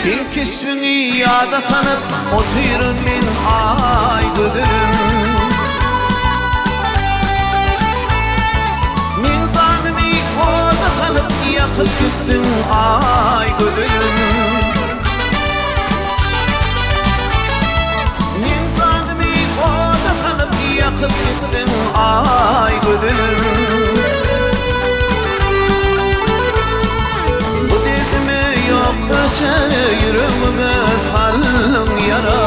Sen kesbini yada tanıp oturun men ay gözüm. Men sanımı orada kalıp yakıp gittin ay gözüm. Men sanımı orada kalıp yakıp gittin ay gözüm. Bu derdime yoktur sen yüreğime sallın yara.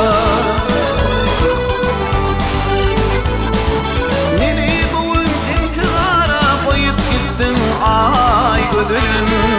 Beni bugün intihara koyup gittin ay gözüm.